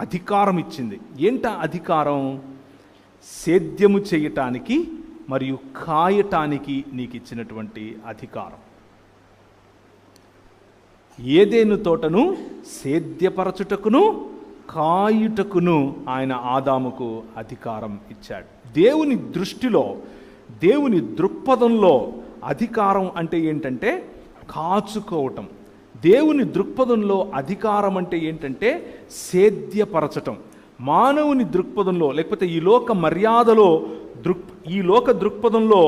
A: అధికారం ఇచ్చింది. ఏంట అధికారం? సేద్యము చేయటానికి మరియు కాయటానికి నీకు ఇచ్చినటువంటి అధికారం. ఏదెను తోటను సేద్యపరచుటకును కాయుటకును ఆయన ఆదాముకు అధికారం ఇచ్చాడు. దేవుని దృష్టిలో, దేవుని దృక్పథంలో అధికారం అంటే ఏంటంటే కాచుకోవటం. దేవుని దృక్పథంలో అధికారం అంటే ఏంటంటే సేద్యపరచటం. మానవుని దృక్పథంలో, లేకపోతే ఈ లోక మర్యాదలో, ఈ లోక దృక్పథంలో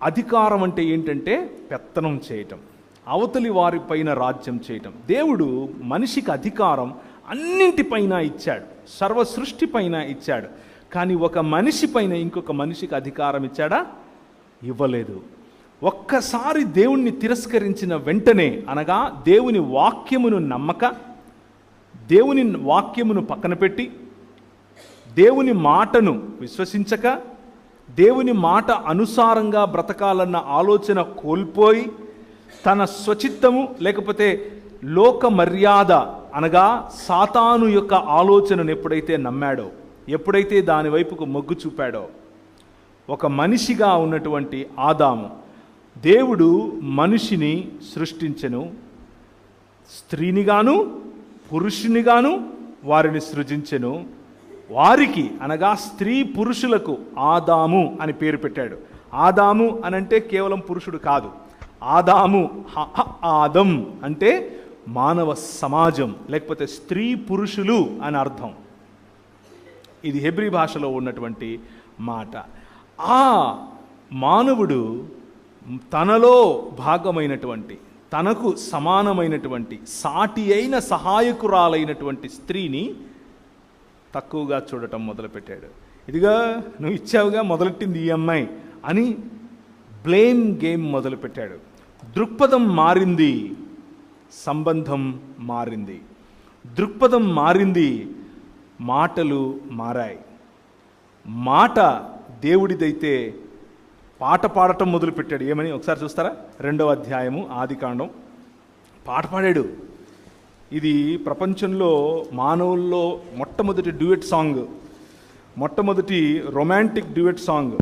A: అధికారం అంటే ఏంటంటే పెత్తనం చేయటం, అవతలి వారిపైన రాజ్యం చేయటం. దేవుడు మనిషికి అధికారం అన్నింటిపైన ఇచ్చాడు, సర్వ సృష్టి పైన ఇచ్చాడు. కానీ ఒక మనిషి పైన ఇంకొక మనిషికి అధికారం ఇచ్చాడా? ఇవ్వలేదు. ఒక్కసారి దేవుణ్ణి తిరస్కరించిన వెంటనే, అనగా దేవుని వాక్యమును నమ్మక, దేవుని వాక్యమును పక్కన పెట్టి, దేవుని మాటను విశ్వసించక, దేవుని మాట అనుసారంగా బ్రతకాలన్న ఆలోచన కోల్పోయి, తన స్వచిత్తము లేకపోతే లోక మర్యాద అనగా సాతాను యొక్క ఆలోచనను ఎప్పుడైతే నమ్మాడో, ఎప్పుడైతే దాని వైపుకు మొగ్గు చూపాడో, ఒక మనిషిగా ఉన్నటువంటి ఆదాము, దేవుడు మనిషిని సృష్టించెను, స్త్రీనిగాను పురుషునిగాను వారిని సృజించెను. వారికి అనగా స్త్రీ పురుషులకు ఆదాము అని పేరు పెట్టాడు. ఆదాము అనంటే కేవలం పురుషుడు కాదు. ఆదాము ఆదం అంటే మానవ సమాజం, లేకపోతే స్త్రీ పురుషులు అని అర్థం. ఇది హెబ్రీ భాషలో ఉన్నటువంటి మాట. ఆ మానవుడు తనలో భాగమైనటువంటి, తనకు సమానమైనటువంటి, సాటి అయిన సహాయకురాలైనటువంటి స్త్రీని తక్కువగా చూడటం మొదలుపెట్టాడు. ఇదిగా నువ్వు ఇచ్చావుగా, మొదలెట్టింది ఈ అమ్మాయి అని బ్లేమ్ గేమ్ మొదలుపెట్టాడు. దృక్పథం మారింది, సంబంధం మారింది. దృక్పథం మారింది, మాటలు మారాయి. మాట దేవుడిదైతే పాట పాడటం మొదలుపెట్టాడు. ఏమని ఒకసారి చూస్తారా? 2వ అధ్యాయము ఆదికాండం. పాట పాడాడు. ఇది ప్రపంచంలో మానవుల్లో మొట్టమొదటి డ్యూయట్ సాంగ్, మొట్టమొదటి రొమాంటిక్ డ్యూయట్ సాంగ్.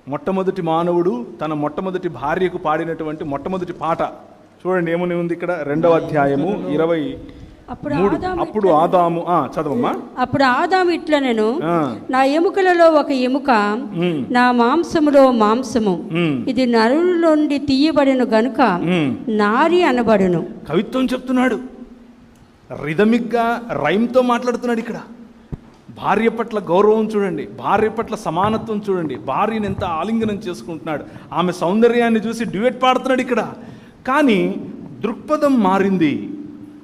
A: మొట్టమొదటి మానవుడు తన మొట్టమొదటి భార్యకు పాడినటువంటి మొట్టమొదటి పాట చూడండి ఏమని ఉంది ఇక్కడ. 2వ అధ్యాయము 23. అప్పుడు ఆదాము, చదవమ్మా.
B: అప్పుడు ఆదాము ఇట్లా, నేను నా ఎముకలలో ఒక ఎముక, నా మాంసములో మాంసము, ఇది నరుల నుండి తీయబడిన గనుక నారి అనబడును.
A: కవిత్వం చెప్తున్నాడు, రిథమిక్గా రైమ్తో మాట్లాడుతున్నాడు. ఇక్కడ భార్య పట్ల గౌరవం చూడండి, భార్య పట్ల సమానత్వం చూడండి, భార్యను ఎంత ఆలింగనం చేసుకుంటున్నాడు, ఆమె సౌందర్యాన్ని చూసి డ్యూయట్ పాడుతున్నాడు ఇక్కడ. కానీ దృక్పథం మారింది.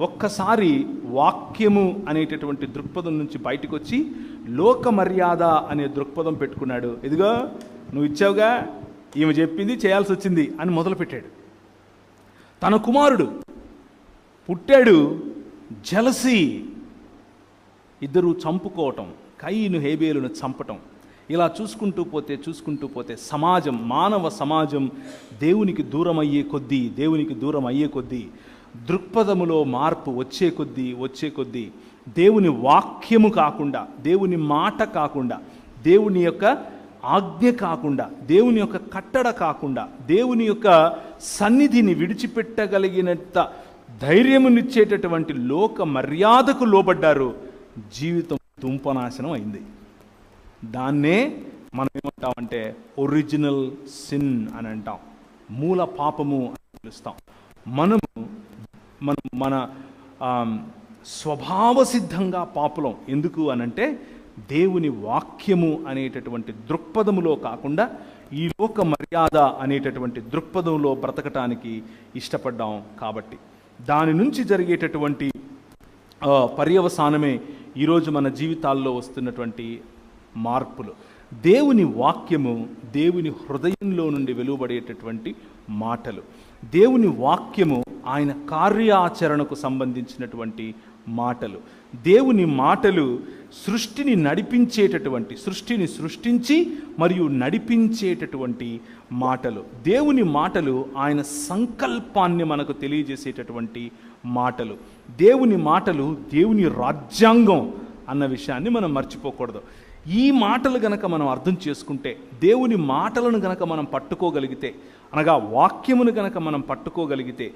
A: ఒక్కసారి వాక్యము అనేటటువంటి దృక్పథం నుంచి బయటకు వచ్చి లోక మర్యాద అనే దృక్పథం పెట్టుకున్నాడు. ఇదిగో నువ్వు ఇచ్చావుగా, ఈమె చెప్పింది చేయాల్సి వచ్చింది అని మొదలుపెట్టాడు. తన కుమారుడు పుట్టాడు, జలసి, ఇద్దరు చంపుకోవటం, కయీను హేబేలును చంపటం. ఇలా చూసుకుంటూ పోతే సమాజం, మానవ సమాజం దేవునికి దూరం అయ్యే కొద్దీ దృక్పథములో మార్పు వచ్చే కొద్దీ దేవుని వాక్యము కాకుండా, దేవుని మాట కాకుండా, దేవుని యొక్క ఆజ్ఞ కాకుండా, దేవుని యొక్క కట్టడ కాకుండా, దేవుని యొక్క సన్నిధిని విడిచిపెట్టగలిగినంత ధైర్యమునిచ్చేటటువంటి లోక మర్యాదకు లోబడ్డారు. జీవితం దుంపనాశనం అయింది. దాన్నే మనం ఏమంటామంటే ఒరిజినల్ సిన్ అని అంటాం, మూల పాపము అని పిలుస్తాం. మన స్వభావ సిద్ధంగా పాపులం. ఎందుకు అనంటే దేవుని వాక్యము అనేటటువంటి దృక్పథములో కాకుండా ఈ లోక మర్యాద అనేటటువంటి దృక్పథంలో బ్రతకటానికి ఇష్టపడ్డాం. కాబట్టి దాని నుంచి జరిగేటటువంటి పర్యవసానమే ఈరోజు మన జీవితాల్లో వస్తున్నటువంటి మార్పులు. దేవుని వాక్యము దేవుని హృదయంలో నుండి వెలువడేటటువంటి మాటలు. దేవుని వాక్యము ఆయన కార్యాచరణకు సంబంధించినటువంటి మాటలు. దేవుని మాటలు సృష్టిని నడిపించేటటువంటి, సృష్టిని సృష్టించి మరియు నడిపించేటటువంటి మాటలు. దేవుని మాటలు ఆయన సంకల్పాన్ని మనకు తెలియజేసేటటువంటి మాటలు. దేవుని మాటలు దేవుని రాజ్యాంగం అన్న విషయాన్ని మనం మర్చిపోకూడదు. ఈ మాటలు గనక మనం అర్థం చేసుకుంటే, దేవుని మాటలను గనక మనం పట్టుకోగలిగితే, అనగా వాక్యమును గనక మనం పట్టుకోగలిగితే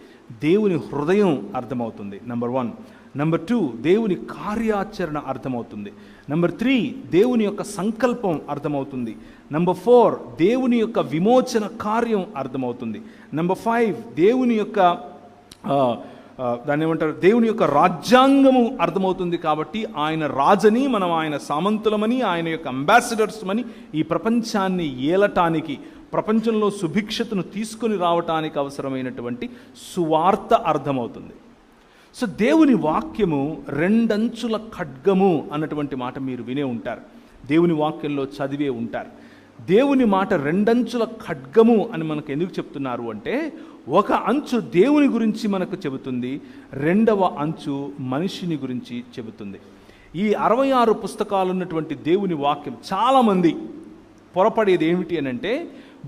A: దేవుని హృదయం అర్థమవుతుంది. నెంబర్ 1. నెంబర్ 2, దేవుని కార్యాచరణ అర్థమవుతుంది. నెంబర్ 3, దేవుని యొక్క సంకల్పం అర్థమవుతుంది. నెంబర్ 4, దేవుని యొక్క విమోచన కార్యం అర్థమవుతుంది. నెంబర్ 5, దేవుని యొక్క దాన్ని ఏమంటారు, దేవుని యొక్క రాజ్యాంగము అర్థమవుతుంది. కాబట్టి ఆయన రాజని, మనం ఆయన సామంతులమని, ఆయన యొక్క అంబాసిడర్స్ అని ఈ ప్రపంచాన్ని ఏలటానికి, ప్రపంచంలో సుభిక్షతను తీసుకొని రావటానికి అవసరమైనటువంటి సువార్త అర్థమవుతుంది. సో దేవుని వాక్యము రెండంచుల ఖడ్గము అన్నటువంటి మాట మీరు వినే ఉంటారు, దేవుని వాక్యంలో చదివే ఉంటారు. దేవుని మాట రెండంచుల ఖడ్గము అని మనకు ఎందుకు చెప్తున్నారు అంటే, ఒక అంచు దేవుని గురించి మనకు చెబుతుంది, రెండవ అంచు మనిషిని గురించి చెబుతుంది. ఈ 66 పుస్తకాలు ఉన్నటువంటి దేవుని వాక్యం, చాలామంది పొరపడేది ఏమిటి అని అంటే,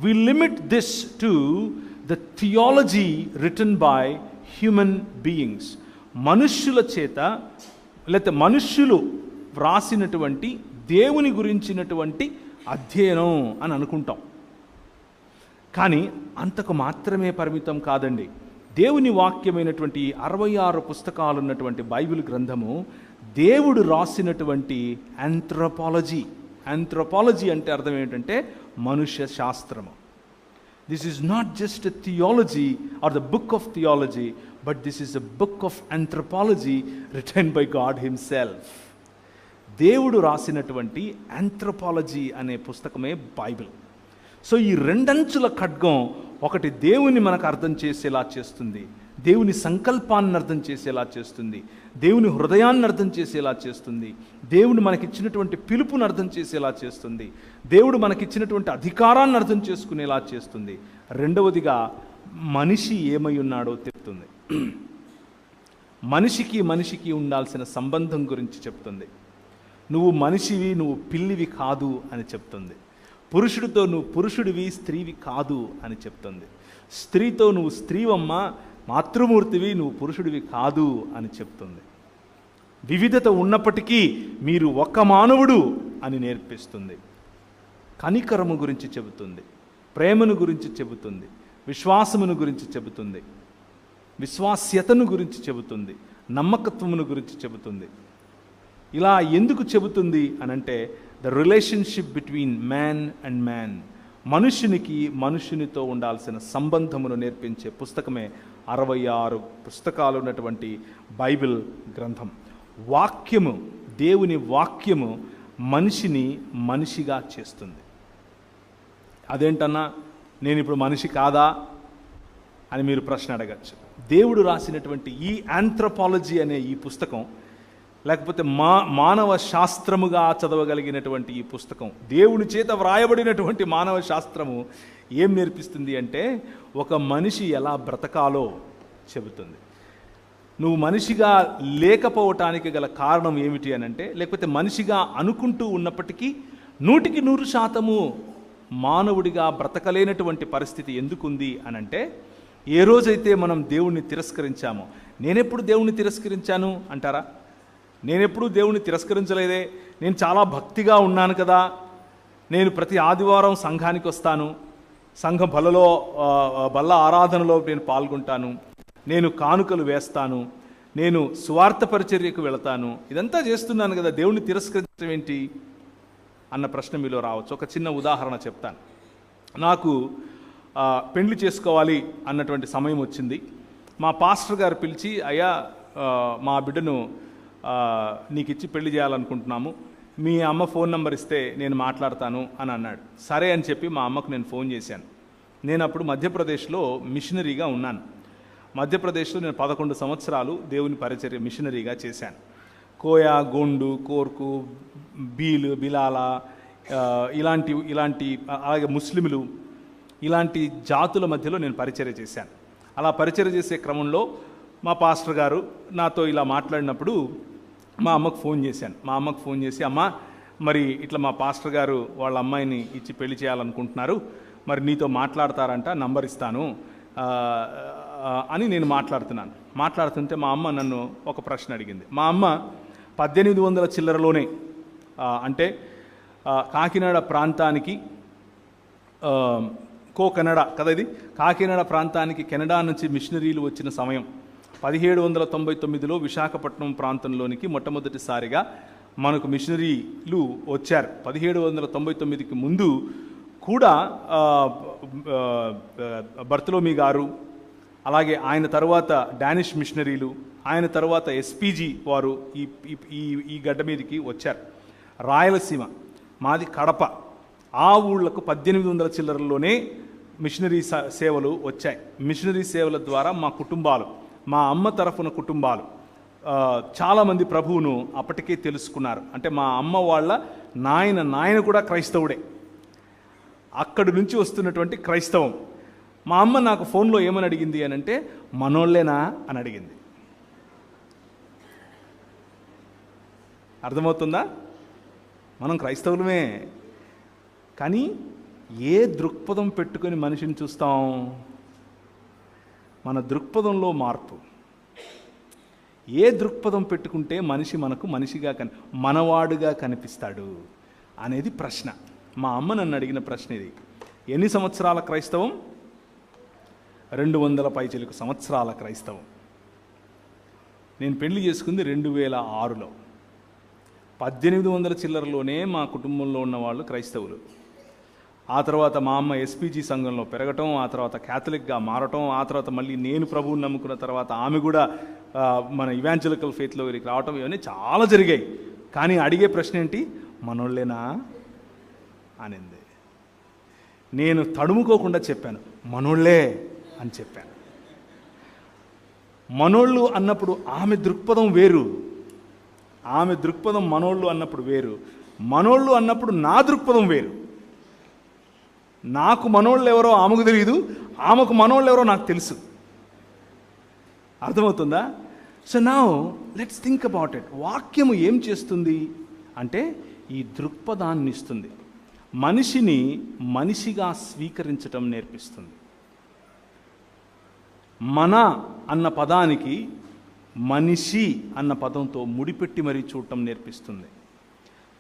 A: we limit this to the theology written by human beings. మనుష్యుల చేత, లేకపోతే మనుష్యులు వ్రాసినటువంటి దేవుని గురించినటువంటి అధ్యయనం అని అనుకుంటాం. కానీ అంతకు మాత్రమే పరిమితం కాదండి. దేవుని వాక్యమైనటువంటి 66 పుస్తకాలు ఉన్నటువంటి బైబిల్ గ్రంథము దేవుడు రాసినటువంటి ఆంథ్రోపాలజీ. ఆంథ్రోపాలజీ అంటే అర్థం ఏంటంటే మనుష్య శాస్త్రము. This is not just a theology or the book of theology, but this is a book of anthropology written by God himself. దేవుడు రాసినటువంటి ఆంథ్రోపాలజీ అనే పుస్తకమే బైబిల్. సో ఈ రెండంచుల ఖడ్గం, ఒకటి దేవుని మనకు అర్థం చేసేలా చేస్తుంది, దేవుని సంకల్పాన్ని అర్థం చేసేలా చేస్తుంది, దేవుని హృదయాన్ని అర్థం చేసేలా చేస్తుంది, దేవుడు మనకిచ్చినటువంటి పిలుపుని అర్థం చేసేలా చేస్తుంది, దేవుడు మనకిచ్చినటువంటి అధికారాన్ని అర్థం చేసుకునేలా చేస్తుంది. రెండవదిగా మనిషి ఏమై ఉన్నాడో చెప్తుంది. మనిషికి ఉండాల్సిన సంబంధం గురించి చెప్తుంది. నువ్వు మనిషివి, నువ్వు పిల్లివి కాదు అని చెప్తుంది. పురుషుడితో నువ్వు పురుషుడివి, స్త్రీవి కాదు అని చెప్తుంది. స్త్రీతో నువ్వు స్త్రీవమ్మ, మాతృమూర్తివి, నువ్వు పురుషుడివి కాదు అని చెప్తుంది. వివిధత ఉన్నప్పటికీ మీరు ఒక్క మానవుడు అని నేర్పిస్తుంది. కనికరము గురించి చెబుతుంది, ప్రేమను గురించి చెబుతుంది, విశ్వాసమును గురించి చెబుతుంది, విశ్వాస్యతను గురించి చెబుతుంది, నమ్మకత్వమును గురించి చెబుతుంది. ఇలా ఎందుకు చెబుతుంది అనంటే, the relationship between man and man, మనుషునితో ఉండాల్సిన సంబంధమును నేర్పించే పుస్తకమే 66 పుస్తకాలు ఉన్నటువంటి బైబిల్ గ్రంథం. వాక్యము, దేవుని వాక్యము మనిషిని మనిషిగా చేస్తుంది. అదేంటన్నా, నేను ఇప్పుడు మనిషి కాదా అని మీరు ప్రశ్న అడగచ్చు. దేవుడు రాసినటువంటి ఈ ఆంథ్రోపాలజీ అనే ఈ పుస్తకం లేకపోతే మానవ శాస్త్రముగా చదవగలిగినటువంటి ఈ పుస్తకం, దేవుని చేత వ్రాయబడినటువంటి మానవ శాస్త్రము ఏం నేర్పిస్తుంది అంటే ఒక మనిషి ఎలా బ్రతకాలో చెబుతుంది. నువ్వు మనిషిగా లేకపోవటానికి గల కారణం ఏమిటి అని అంటే, లేకపోతే మనిషిగా అనుకుంటూ ఉన్నప్పటికీ 100% మానవుడిగా బ్రతకలేనటువంటి పరిస్థితి ఎందుకుంది అనంటే, ఏ రోజైతే మనం దేవుణ్ణి తిరస్కరించామో, నేనెప్పుడు దేవుణ్ణి తిరస్కరించాను అంటారా? నేనెప్పుడు దేవుణ్ణి తిరస్కరించలేదే, నేను చాలా భక్తిగా ఉన్నాను కదా, నేను ప్రతి ఆదివారం సంఘానికి వస్తాను, సంఘ బల్ల ఆరాధనలో నేను పాల్గొంటాను, నేను కానుకలు వేస్తాను, నేను సువార్త పరిచర్యకు వెళతాను, ఇదంతా చేస్తున్నాను కదా, దేవుణ్ణి తిరస్కరించడం ఏంటి అన్న ప్రశ్న మీలో రావచ్చు. ఒక చిన్న ఉదాహరణ చెప్తాను. నాకు పెళ్లి చేసుకోవాలి అన్నటువంటి సమయం వచ్చింది. మా పాస్టర్ గారు పిలిచి, అయ్యా మా బిడ్డను నీకు ఇచ్చి పెళ్లి చేయాలనుకుంటున్నాము, మీ అమ్మ ఫోన్ నెంబర్ ఇస్తే నేను మాట్లాడతాను అని అన్నాడు. సరే అని చెప్పి మా అమ్మకు నేను ఫోన్ చేశాను. నేను అప్పుడు మధ్యప్రదేశ్లో మిషనరీగా ఉన్నాను. మధ్యప్రదేశ్లో నేను 11 సంవత్సరాలు దేవుని పరిచర్య మిషనరీగా చేశాను. కోయా, గోండు, కోర్కు, బిలాల ఇలాంటి అలాగే ముస్లింలు ఇలాంటి జాతుల మధ్యలో నేను పరిచర్య చేశాను. అలా పరిచర్య చేసే క్రమంలో మా పాస్టర్ గారు నాతో ఇలా మాట్లాడినప్పుడు మా అమ్మకు ఫోన్ చేశాను. మా అమ్మకు ఫోన్ చేసి, అమ్మ మరి ఇట్లా మా పాస్టర్ గారు వాళ్ళ అమ్మాయిని ఇచ్చి పెళ్లి చేయాలనుకుంటున్నారు, మరి నీతో మాట్లాడతారంట, నంబర్ ఇస్తాను అని నేను మాట్లాడుతుంటే మా అమ్మ నన్ను ఒక ప్రశ్న అడిగింది. మా అమ్మ 1800 చిల్లరలోనే, అంటే కాకినాడ ప్రాంతానికి కెనడా కదా ఇది, కాకినాడ ప్రాంతానికి కెనడా నుంచి మిషనరీలు వచ్చిన సమయం 1799లో విశాఖపట్నం ప్రాంతంలోనికి మొట్టమొదటిసారిగా మనకు మిషనరీలు వచ్చారు. 1799కి ముందు కూడా బర్తలోమీ గారు, అలాగే ఆయన తర్వాత డానిష్ మిషనరీలు, ఆయన తర్వాత ఎస్పీజీ వారు ఈ గడ్డ మీదకి వచ్చారు. రాయలసీమ మాది కడప, ఆ ఊళ్ళకు 1800 చిల్లరలోనే మిషనరీ సేవలు వచ్చాయి. మిషనరీ సేవల ద్వారా మా కుటుంబాలు, మా అమ్మ తరఫున కుటుంబాలు చాలామంది ప్రభువును అప్పటికే తెలుసుకున్నారు. అంటే మా అమ్మ వాళ్ళ నాయన కూడా క్రైస్తవుడే. అక్కడి నుంచి వస్తున్నటువంటి క్రైస్తవం. మా అమ్మ నాకు ఫోన్లో ఏమని అడిగింది అని అంటే, మనోళ్ళేనా అని అడిగింది. అర్థమవుతుందా? మనం క్రైస్తవులమే, కానీ ఏ దృక్పథం పెట్టుకొని మనిషిని చూస్తాం? మన దృక్పథంలో మార్పు. ఏ దృక్పథం పెట్టుకుంటే మనిషి మనకు మనిషిగా మనవాడుగా కనిపిస్తాడు అనేది ప్రశ్న. మా అమ్మ నన్ను అడిగిన ప్రశ్న ఇది. ఎన్ని సంవత్సరాల క్రైస్తవం? 200 పైచిలకు సంవత్సరాల క్రైస్తవం. నేను పెళ్లి చేసుకుంది 2006లో. 1800 చిల్లరలోనే మా కుటుంబంలో ఉన్నవాళ్ళు క్రైస్తవులు. ఆ తర్వాత మా అమ్మ ఎస్పీజీ సంఘంలో పెరగటం, ఆ తర్వాత క్యాథలిక్గా మారటం, ఆ తర్వాత మళ్ళీ నేను ప్రభువుని నమ్ముకున్న తర్వాత ఆమె కూడా మన ఇవాంజలికల్ ఫెయిత్లో వీరికి రావటం, ఇవన్నీ చాలా జరిగాయి. కానీ అడిగే ప్రశ్న ఏంటి? మనోళ్ళేనా అనింది. నేను తడుముకోకుండా చెప్పాను, మనోళ్ళే అని చెప్పాను. మనోళ్ళు అన్నప్పుడు ఆమె దృక్పథం వేరు, ఆమె దృక్పథం మనోళ్ళు అన్నప్పుడు వేరు, మనోళ్ళు అన్నప్పుడు నా దృక్పథం వేరు. నాకు మనోళ్ళు ఎవరో ఆమెకు తెలియదు, ఆమెకు మనోళ్ళు ఎవరో నాకు తెలుసు. అర్థమవుతుందా? So now let's think about it. వాక్యము ఏం చేస్తుంది అంటే ఈ దృక్పథాన్ని ఇస్తుంది, మనిషిని మనిషిగా స్వీకరించటం నేర్పిస్తుంది. మన అన్న పదానికి మనిషి అన్న పదంతో ముడిపెట్టి మరీ చూడటం నేర్పిస్తుంది.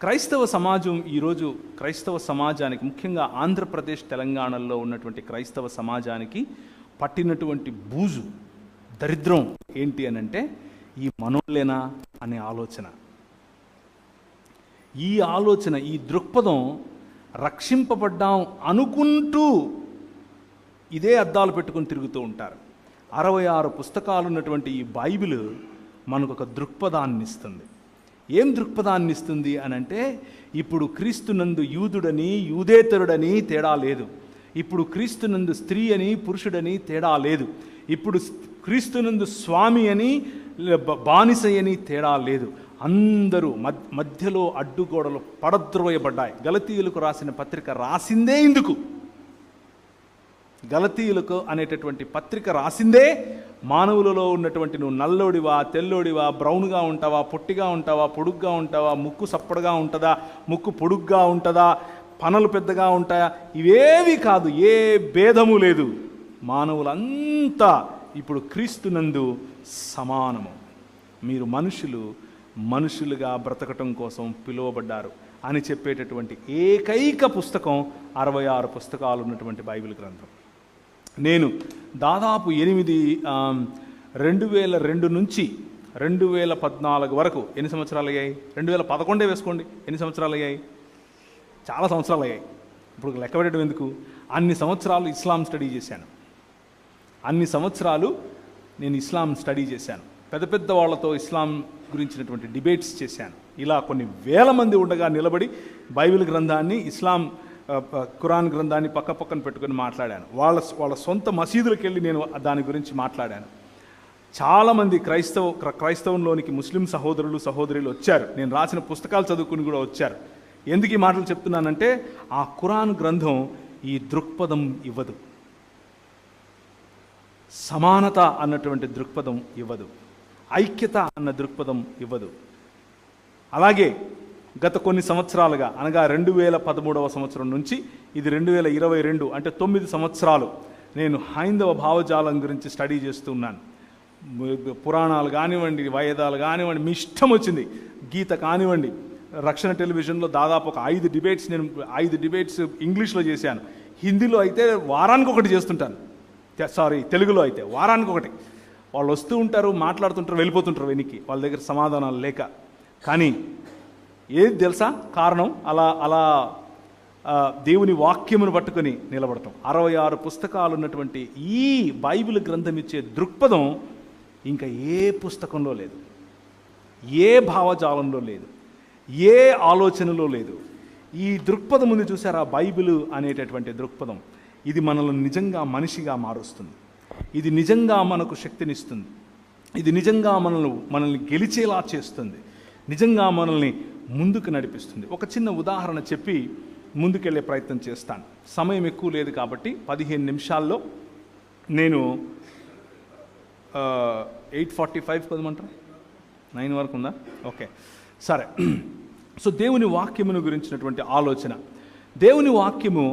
A: క్రైస్తవ సమాజం ఈరోజు క్రైస్తవ సమాజానికి, ముఖ్యంగా ఆంధ్రప్రదేశ్ తెలంగాణలో ఉన్నటువంటి క్రైస్తవ సమాజానికి పట్టినటువంటి బూజు, దరిద్రం ఏంటి అని అంటే ఈ మనోళ్ళేనా అనే ఆలోచన. ఈ ఆలోచన, ఈ దృక్పథం రక్షింపబడ్డాం అనుకుంటూ ఇదే అద్దాలు పెట్టుకొని తిరుగుతూ ఉంటారు. 66 పుస్తకాలు ఉన్నటువంటి ఈ బైబిల్ మనకు ఒక దృక్పథాన్ని ఇస్తుంది. ఏం దృక్పథాన్ని ఇస్తుంది అని అంటే, ఇప్పుడు క్రీస్తునందు యూదుడని యూదేతరుడని తేడా లేదు, ఇప్పుడు క్రీస్తునందు స్త్రీ అని పురుషుడని తేడా లేదు, ఇప్పుడు క్రీస్తునందు స్వామి అని బానిస అని తేడా లేదు. అందరూ మధ్యలో అడ్డుగోడలు పడద్రోయబడ్డాయి. గలతీయులకు రాసిన పత్రిక రాసిందే ఇందుకు. గలతీయులకు అనేటటువంటి పత్రిక రాసిందే మానవులలో ఉన్నటువంటి నువ్వు నల్లోడివా, తెల్లోడివా, బ్రౌన్గా ఉంటావా, పొట్టిగా ఉంటావా, పొడుగ్గా ఉంటావా, ముక్కు సప్పడుగా ఉంటుందా, ముక్కు పొడుగ్గా ఉంటుందా, పనలు పెద్దగా ఉంటాయా, ఇవేవి కాదు. ఏ భేదము లేదు. మానవులంతా ఇప్పుడు క్రీస్తునందు సమానము. మీరు మనుషులుగా బ్రతకటం కోసం పిలువబడ్డారు అని చెప్పేటటువంటి ఏకైక పుస్తకం 66 పుస్తకాలు ఉన్నటువంటి బైబిల్ గ్రంథం. నేను దాదాపు 2002 నుంచి 2014 వరకు ఎన్ని సంవత్సరాలు అయ్యాయి? 2011 వేసుకోండి, ఎన్ని సంవత్సరాలు అయ్యాయి? చాలా సంవత్సరాలు అయ్యాయి. ఇప్పుడు లెక్క పెట్టడం ఎందుకు? అన్ని సంవత్సరాలు ఇస్లాం స్టడీ చేశాను. అన్ని సంవత్సరాలు నేను ఇస్లాం స్టడీ చేశాను. పెద్ద పెద్ద వాళ్ళతో ఇస్లాం గురించినటువంటి డిబేట్స్ చేశాను. ఇలా కొన్ని వేల మంది ఉండగా నిలబడి బైబిల్ గ్రంథాన్ని, ఇస్లాం ఖురాన్ గ్రంథాన్ని పక్కన పెట్టుకొని మాట్లాడాను. వాళ్ళ సొంత మసీదులకు వెళ్ళి నేను దాని గురించి మాట్లాడాను. చాలామంది క్రైస్తవంలోనికి ముస్లిం సహోదరులు వచ్చారు. నేను రాసిన పుస్తకాలు చదువుకుని కూడా వచ్చారు. ఎందుకు ఈ మాటలు చెప్తున్నానంటే, ఆ ఖురాన్ గ్రంథం ఈ దృక్పథం ఇవ్వదు. సమానత అన్నటువంటి దృక్పథం ఇవ్వదు. ఐక్యత అన్న దృక్పథం ఇవ్వదు. అలాగే గత కొన్ని సంవత్సరాలుగా, అనగా 2013వ సంవత్సరం నుంచి ఇది 2022 అంటే 9 సంవత్సరాలు నేను హైందవ భావజాలం గురించి స్టడీ చేస్తున్నాను. పురాణాలు కానివ్వండి, వేదాలు కానివ్వండి, మీ ఇష్టం వచ్చింది, గీత కానివ్వండి. రక్షణ టెలివిజన్లో దాదాపు ఒక 5 డిబేట్స్ ఇంగ్లీష్లో చేశాను. హిందీలో అయితే వారానికి ఒకటి చేస్తుంటాను. తెలుగులో అయితే వారానికి ఒకటి. వాళ్ళు వస్తూ ఉంటారు, మాట్లాడుతుంటారు, వెళ్ళిపోతుంటారు వెనక్కి, వాళ్ళ దగ్గర సమాధానాలు లేక. కానీ ఏది తెలుసా కారణం? అలా దేవుని వాక్యమును పట్టుకొని నిలబడతాం. 66 పుస్తకాలు ఉన్నటువంటి ఈ బైబిల్ గ్రంథం ఇచ్చే దృక్పథం ఇంకా ఏ పుస్తకంలో లేదు, ఏ భావజాలంలో లేదు, ఏ ఆలోచనలో లేదు. ఈ దృక్పథం ఉంది చూసారా, బైబిల్ అనేటటువంటి దృక్పథం. ఇది మనల్ని నిజంగా మనిషిగా మారుస్తుంది. ఇది నిజంగా మనకు శక్తినిస్తుంది. ఇది నిజంగా మనల్ని గెలిచేలా చేస్తుంది. నిజంగా మనల్ని ముందుకు నడిపిస్తుంది. ఒక చిన్న ఉదాహరణ చెప్పి ముందుకెళ్ళే ప్రయత్నం చేస్తాను. సమయం ఎక్కువ లేదు కాబట్టి 15 నిమిషాల్లో నేను 8:45 కొదమంటారా? 9 వరకు ఉందా? ఓకే, సరే. సో దేవుని వాక్యమును గురించినటువంటి ఆలోచన. దేవుని వాక్యము